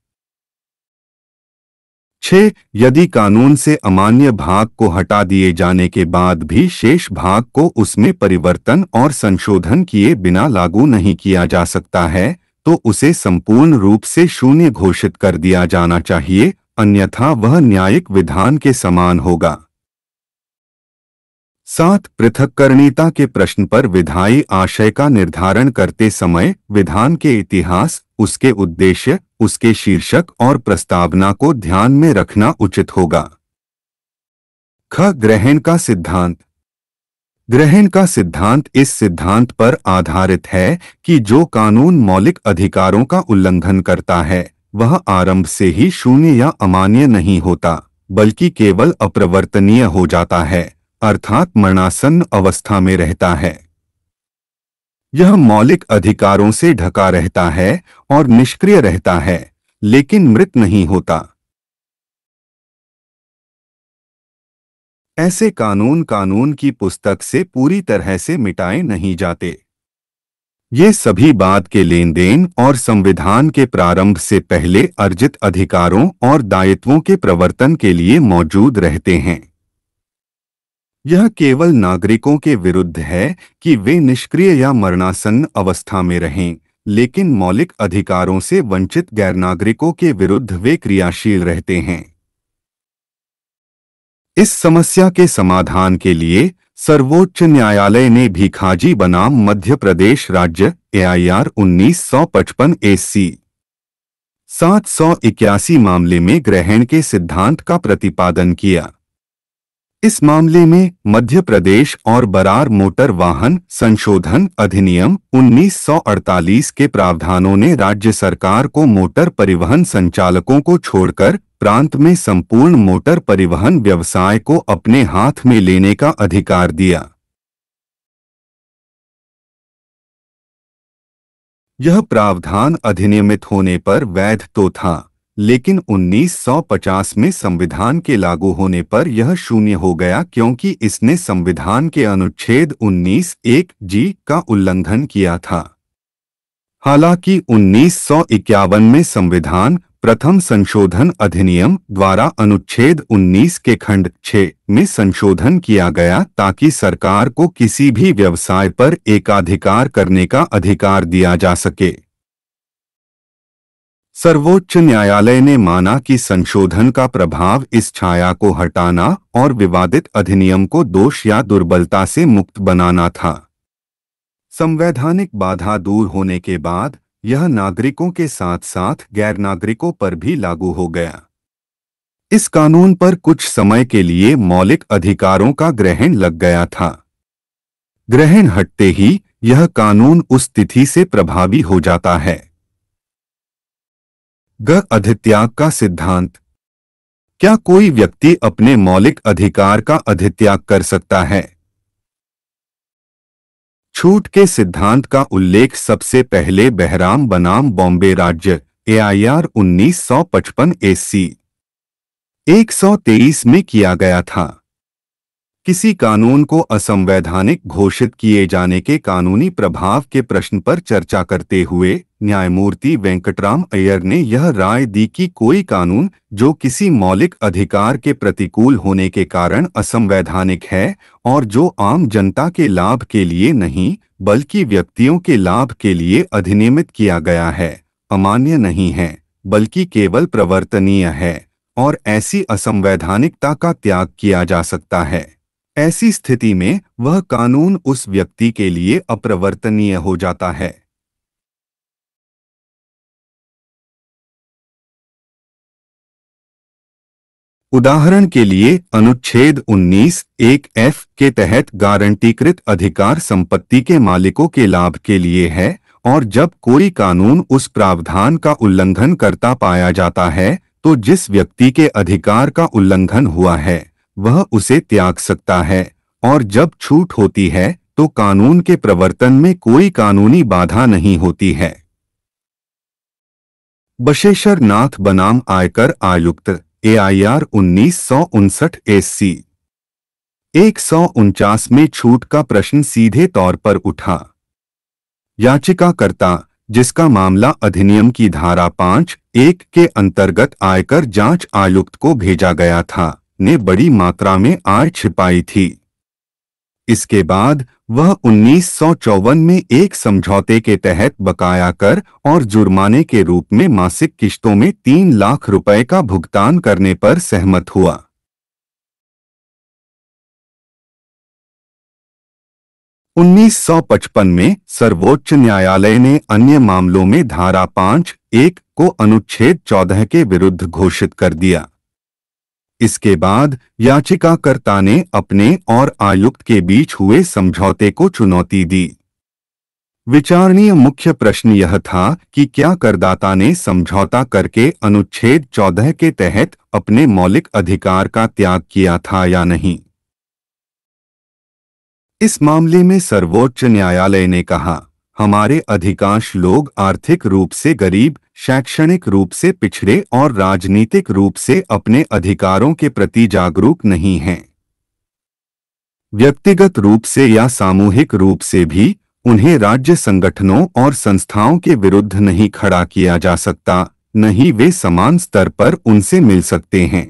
6. यदि कानून से अमान्य भाग को हटा दिए जाने के बाद भी शेष भाग को उसमें परिवर्तन और संशोधन किए बिना लागू नहीं किया जा सकता है, तो उसे संपूर्ण रूप से शून्य घोषित कर दिया जाना चाहिए, अन्यथा वह न्यायिक विधान के समान होगा। 7. पृथक्करणीयता के प्रश्न पर विधायी आशय का निर्धारण करते समय विधान के इतिहास, उसके उद्देश्य, उसके शीर्षक और प्रस्तावना को ध्यान में रखना उचित होगा। ख. ग्रहण का सिद्धांत। ग्रहण का सिद्धांत इस सिद्धांत पर आधारित है कि जो कानून मौलिक अधिकारों का उल्लंघन करता है वह आरंभ से ही शून्य या अमान्य नहीं होता, बल्कि केवल अप्रवर्तनीय हो जाता है, अर्थात मरणासन्न अवस्था में रहता है। यह मौलिक अधिकारों से ढका रहता है और निष्क्रिय रहता है, लेकिन मृत नहीं होता। ऐसे कानून की पुस्तक से पूरी तरह से मिटाए नहीं जाते। ये सभी बाद के लेन देन और संविधान के प्रारंभ से पहले अर्जित अधिकारों और दायित्वों के प्रवर्तन के लिए मौजूद रहते हैं। यह केवल नागरिकों के विरुद्ध है कि वे निष्क्रिय या मरणासन्न अवस्था में रहें, लेकिन मौलिक अधिकारों से वंचित गैर नागरिकों के विरुद्ध वे क्रियाशील रहते हैं। इस समस्या के समाधान के लिए सर्वोच्च न्यायालय ने भिखाजी बनाम मध्य प्रदेश राज्य AIR 1955 AC 781 मामले में ग्रहण के सिद्धांत का प्रतिपादन किया। इस मामले में मध्य प्रदेश और बरार मोटर वाहन संशोधन अधिनियम 1948 के प्रावधानों ने राज्य सरकार को मोटर परिवहन संचालकों को छोड़कर प्रांत में संपूर्ण मोटर परिवहन व्यवसाय को अपने हाथ में लेने का अधिकार दिया। यह प्रावधान अधिनियमित होने पर वैध तो था, लेकिन 1950 में संविधान के लागू होने पर यह शून्य हो गया, क्योंकि इसने संविधान के अनुच्छेद 19(1) का उल्लंघन किया था। हालांकि 1951 में संविधान प्रथम संशोधन अधिनियम द्वारा अनुच्छेद 19 के खंड 6 में संशोधन किया गया ताकि सरकार को किसी भी व्यवसाय पर एकाधिकार करने का अधिकार दिया जा सके। सर्वोच्च न्यायालय ने माना कि संशोधन का प्रभाव इस छाया को हटाना और विवादित अधिनियम को दोष या दुर्बलता से मुक्त बनाना था। संवैधानिक बाधा दूर होने के बाद यह नागरिकों के साथ साथ गैर नागरिकों पर भी लागू हो गया। इस कानून पर कुछ समय के लिए मौलिक अधिकारों का ग्रहण लग गया था। ग्रहण हटते ही यह कानून उस तिथि से प्रभावी हो जाता है। अधित्याग का सिद्धांत। क्या कोई व्यक्ति अपने मौलिक अधिकार का अधित्याग कर सकता है? छूट के सिद्धांत का उल्लेख सबसे पहले बहराम बनाम बॉम्बे राज्य AIR 1955 AC 123 में किया गया था। किसी कानून को असंवैधानिक घोषित किए जाने के कानूनी प्रभाव के प्रश्न पर चर्चा करते हुए न्यायमूर्ति वेंकटराम अय्यर ने यह राय दी कि कोई कानून जो किसी मौलिक अधिकार के प्रतिकूल होने के कारण असंवैधानिक है और जो आम जनता के लाभ के लिए नहीं बल्कि व्यक्तियों के लाभ के लिए अधिनियमित किया गया है, अमान्य नहीं है बल्कि केवल प्रवर्तनीय है और ऐसी असंवैधानिकता का त्याग किया जा सकता है। ऐसी स्थिति में वह कानून उस व्यक्ति के लिए अप्रवर्तनीय हो जाता है। उदाहरण के लिए अनुच्छेद 19(1)(f) के तहत गारंटीकृत अधिकार संपत्ति के मालिकों के लाभ के लिए है और जब कोई कानून उस प्रावधान का उल्लंघन करता पाया जाता है तो जिस व्यक्ति के अधिकार का उल्लंघन हुआ है वह उसे त्याग सकता है और जब छूट होती है तो कानून के प्रवर्तन में कोई कानूनी बाधा नहीं होती है। बशेश्वर नाथ बनाम आयकर आयुक्त AIR 1959 AC 149 में छूट का प्रश्न सीधे तौर पर उठा। याचिकाकर्ता, जिसका मामला अधिनियम की धारा 5(1) के अंतर्गत आयकर जांच आयुक्त को भेजा गया था, ने बड़ी मात्रा में आय छिपाई थी। इसके बाद वह 1954 में एक समझौते के तहत बकाया कर और जुर्माने के रूप में मासिक किश्तों में 3 लाख रुपए का भुगतान करने पर सहमत हुआ। उन्नीस में सर्वोच्च न्यायालय ने अन्य मामलों में धारा 5(1) को अनुच्छेद 14 के विरुद्ध घोषित कर दिया। इसके बाद याचिकाकर्ता ने अपने और आयुक्त के बीच हुए समझौते को चुनौती दी। विचारणीय मुख्य प्रश्न यह था कि क्या करदाता ने समझौता करके अनुच्छेद 14 के तहत अपने मौलिक अधिकार का त्याग किया था या नहीं। इस मामले में सर्वोच्च न्यायालय ने कहा, हमारे अधिकांश लोग आर्थिक रूप से गरीब, शैक्षणिक रूप से पिछड़े और राजनीतिक रूप से अपने अधिकारों के प्रति जागरूक नहीं हैं। व्यक्तिगत रूप से या सामूहिक रूप से भी उन्हें राज्य संगठनों और संस्थाओं के विरुद्ध नहीं खड़ा किया जा सकता, न ही वे समान स्तर पर उनसे मिल सकते हैं।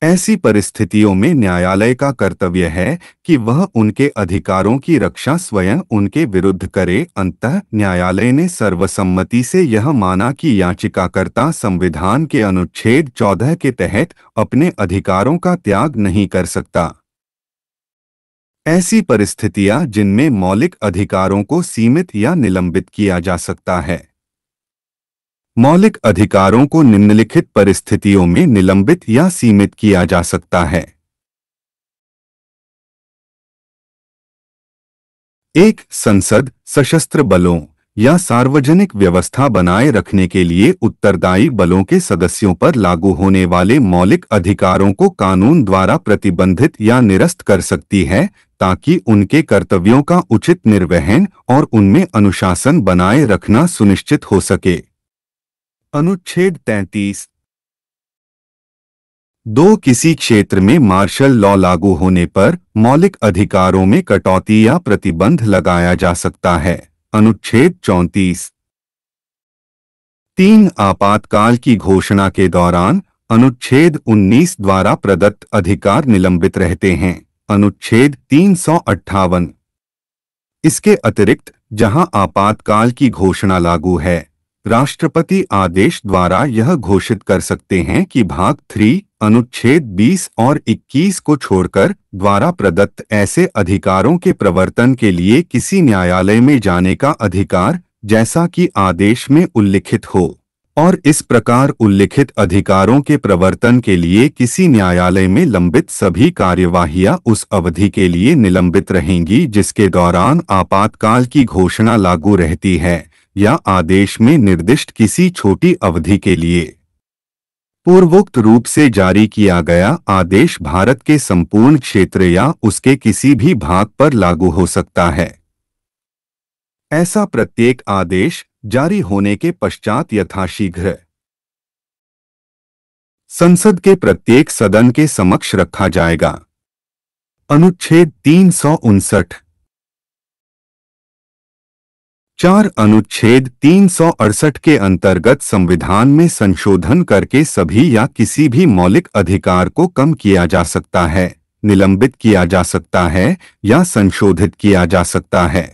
ऐसी परिस्थितियों में न्यायालय का कर्तव्य है कि वह उनके अधिकारों की रक्षा स्वयं उनके विरुद्ध करे। अंततः न्यायालय ने सर्वसम्मति से यह माना कि याचिकाकर्ता संविधान के अनुच्छेद 14 के तहत अपने अधिकारों का त्याग नहीं कर सकता। ऐसी परिस्थितियां जिनमें मौलिक अधिकारों को सीमित या निलंबित किया जा सकता है। मौलिक अधिकारों को निम्नलिखित परिस्थितियों में निलंबित या सीमित किया जा सकता है। 1. संसद, सशस्त्र बलों या सार्वजनिक व्यवस्था बनाए रखने के लिए उत्तरदायी बलों के सदस्यों पर लागू होने वाले मौलिक अधिकारों को कानून द्वारा प्रतिबंधित या निरस्त कर सकती है ताकि उनके कर्तव्यों का उचित निर्वहन और उनमें अनुशासन बनाए रखना सुनिश्चित हो सके। अनुच्छेद 33 2. किसी क्षेत्र में मार्शल लॉ लागू होने पर मौलिक अधिकारों में कटौती या प्रतिबंध लगाया जा सकता है। अनुच्छेद 34 3. आपातकाल की घोषणा के दौरान अनुच्छेद 19 द्वारा प्रदत्त अधिकार निलंबित रहते हैं। अनुच्छेद 358 इसके अतिरिक्त जहां आपातकाल की घोषणा लागू है, राष्ट्रपति आदेश द्वारा यह घोषित कर सकते हैं कि भाग 3 अनुच्छेद 20 और 21 को छोड़कर द्वारा प्रदत्त ऐसे अधिकारों के प्रवर्तन के लिए किसी न्यायालय में जाने का अधिकार, जैसा कि आदेश में उल्लिखित हो, और इस प्रकार उल्लिखित अधिकारों के प्रवर्तन के लिए किसी न्यायालय में लंबित सभी कार्यवाहियां उस अवधि के लिए निलंबित रहेंगी जिसके दौरान आपातकाल की घोषणा लागू रहती है, या आदेश में निर्दिष्ट किसी छोटी अवधि के लिए पूर्वोक्त रूप से जारी किया गया आदेश भारत के संपूर्ण क्षेत्र या उसके किसी भी भाग पर लागू हो सकता है। ऐसा प्रत्येक आदेश जारी होने के पश्चात यथाशीघ्र संसद के प्रत्येक सदन के समक्ष रखा जाएगा। अनुच्छेद 359 4 अनुच्छेद 368 के अंतर्गत संविधान में संशोधन करके सभी या किसी भी मौलिक अधिकार को कम किया जा सकता है, निलंबित किया जा सकता है या संशोधित किया जा सकता है।